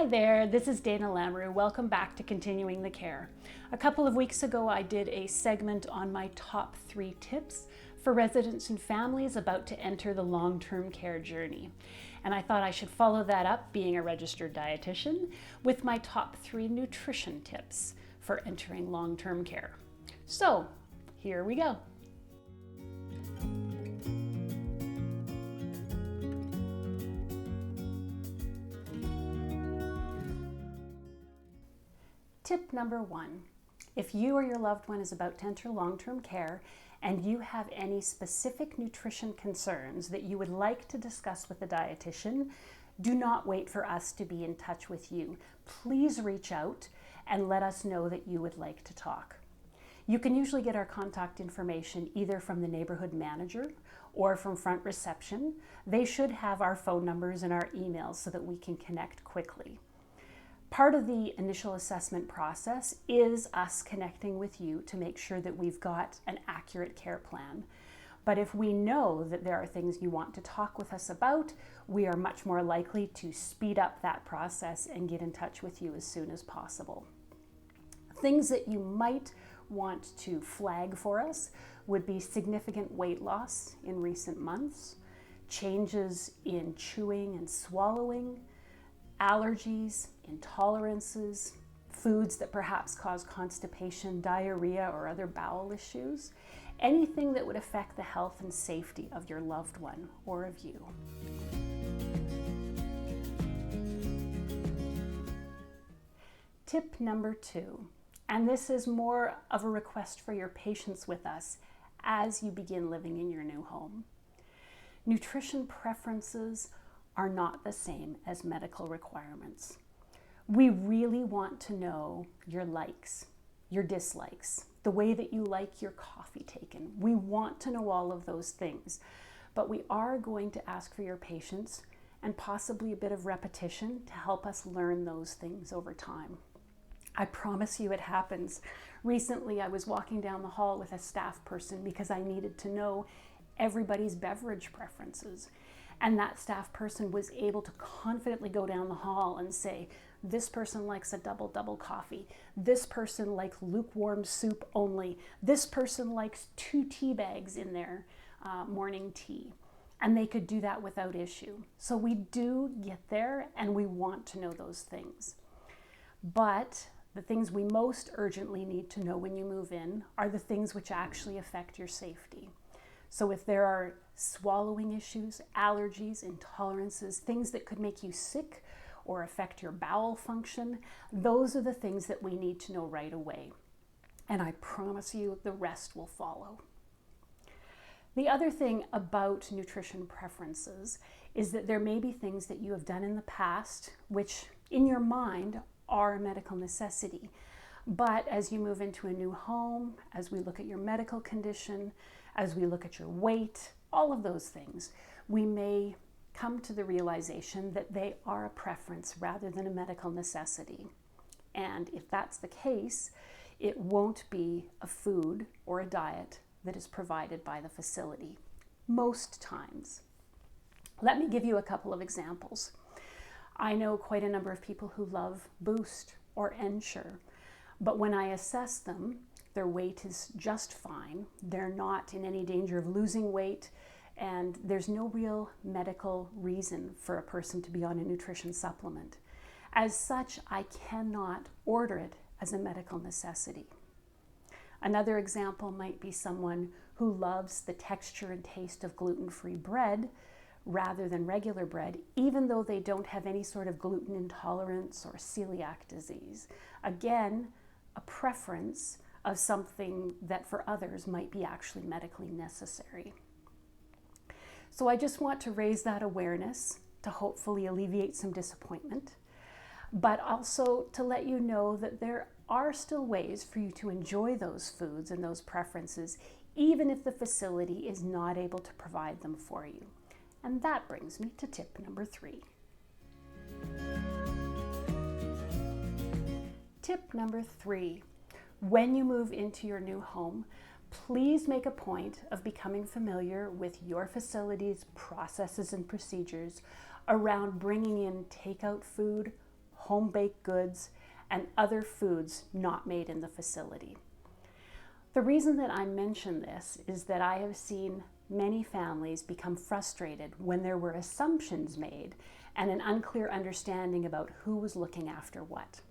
Hi there, this is Dana Lamoureux. Welcome back to Continuing the Care. A couple of weeks ago, I did a segment on my top 3 tips for residents and families about to enter the long-term care journey. And I thought I should follow that up, being a registered dietitian, with my top 3 nutrition tips for entering long-term care. So, here we go. Tip number 1, if you or your loved one is about to enter long-term care and you have any specific nutrition concerns that you would like to discuss with a dietitian, do not wait for us to be in touch with you. Please reach out and let us know that you would like to talk. You can usually get our contact information either from the neighborhood manager or from front reception. They should have our phone numbers and our emails so that we can connect quickly. Part of the initial assessment process is us connecting with you to make sure that we've got an accurate care plan. But if we know that there are things you want to talk with us about, we are much more likely to speed up that process and get in touch with you as soon as possible. Things that you might want to flag for us would be significant weight loss in recent months, changes in chewing and swallowing, allergies, intolerances, foods that perhaps cause constipation, diarrhea, or other bowel issues, anything that would affect the health and safety of your loved one or of you. Tip number 2, and this is more of a request for your patience with us as you begin living in your new home. Nutrition preferences are not the same as medical requirements. We really want to know your likes, your dislikes, the way that you like your coffee taken. We want to know all of those things, but we are going to ask for your patience and possibly a bit of repetition to help us learn those things over time. I promise you it happens. Recently, I was walking down the hall with a staff person because I needed to know everybody's beverage preferences. And that staff person was able to confidently go down the hall and say, this person likes a double coffee. This person likes lukewarm soup only. This person likes 2 tea bags in their morning tea. And they could do that without issue. So we do get there and we want to know those things. But the things we most urgently need to know when you move in are the things which actually affect your safety. So if there are swallowing issues, allergies, intolerances, things that could make you sick or affect your bowel function, those are the things that we need to know right away. And I promise you the rest will follow. The other thing about nutrition preferences is that there may be things that you have done in the past which in your mind are a medical necessity. But as you move into a new home, as we look at your medical condition, as we look at your weight, all of those things, we may come to the realization that they are a preference rather than a medical necessity. And if that's the case, it won't be a food or a diet that is provided by the facility, most times. Let me give you a couple of examples. I know quite a number of people who love Boost or Ensure, but when I assess them, their weight is just fine. They're not in any danger of losing weight, and there's no real medical reason for a person to be on a nutrition supplement. As such, I cannot order it as a medical necessity. Another example might be someone who loves the texture and taste of gluten-free bread rather than regular bread, even though they don't have any sort of gluten intolerance or celiac disease. Again, a preference of something that for others might be actually medically necessary. So I just want to raise that awareness to hopefully alleviate some disappointment, but also to let you know that there are still ways for you to enjoy those foods and those preferences, even if the facility is not able to provide them for you. And that brings me to tip number 3. Tip number 3. When you move into your new home, please make a point of becoming familiar with your facility's processes and procedures around bringing in takeout food, home-baked goods, and other foods not made in the facility. The reason that I mention this is that I have seen many families become frustrated when there were assumptions made and an unclear understanding about who was looking after what.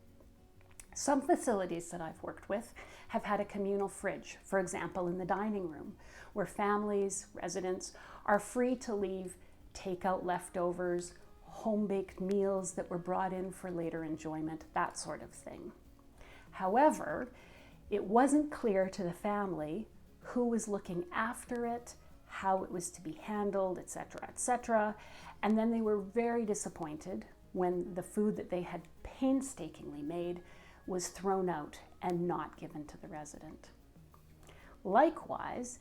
Some facilities that I've worked with have had a communal fridge, for example, in the dining room, where families, residents, are free to leave takeout leftovers, home-baked meals that were brought in for later enjoyment, that sort of thing. However, it wasn't clear to the family who was looking after it, how it was to be handled, etc., etc. And then they were very disappointed when the food that they had painstakingly made was thrown out and not given to the resident. Likewise,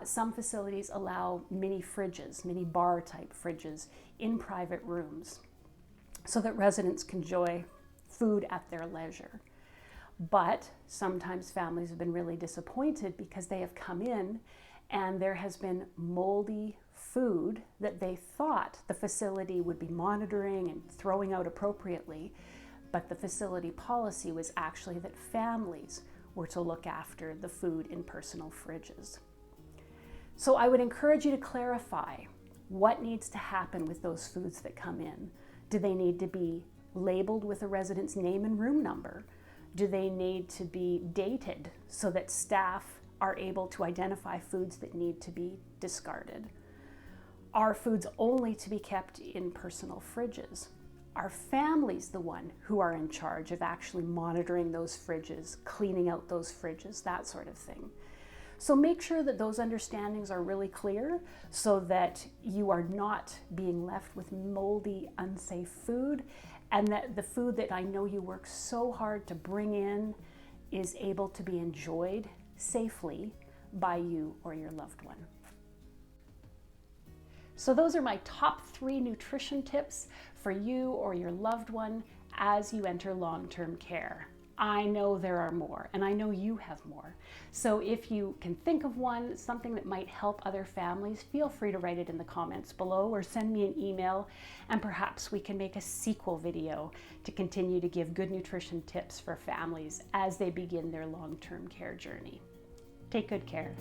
some facilities allow mini fridges, mini bar type fridges in private rooms so that residents can enjoy food at their leisure. But sometimes families have been really disappointed because they have come in and there has been moldy food that they thought the facility would be monitoring and throwing out appropriately, but the facility policy was actually that families were to look after the food in personal fridges. So I would encourage you to clarify what needs to happen with those foods that come in. Do they need to be labeled with a resident's name and room number? Do they need to be dated so that staff are able to identify foods that need to be discarded? Are foods only to be kept in personal fridges? Are families the one who are in charge of actually monitoring those fridges, cleaning out those fridges, that sort of thing? So make sure that those understandings are really clear so that you are not being left with moldy, unsafe food, and that the food that I know you work so hard to bring in is able to be enjoyed safely by you or your loved one. So those are my top 3 nutrition tips for you or your loved one as you enter long-term care. I know there are more, and I know you have more. So if you can think of one, something that might help other families, feel free to write it in the comments below or send me an email, and perhaps we can make a sequel video to continue to give good nutrition tips for families as they begin their long-term care journey. Take good care.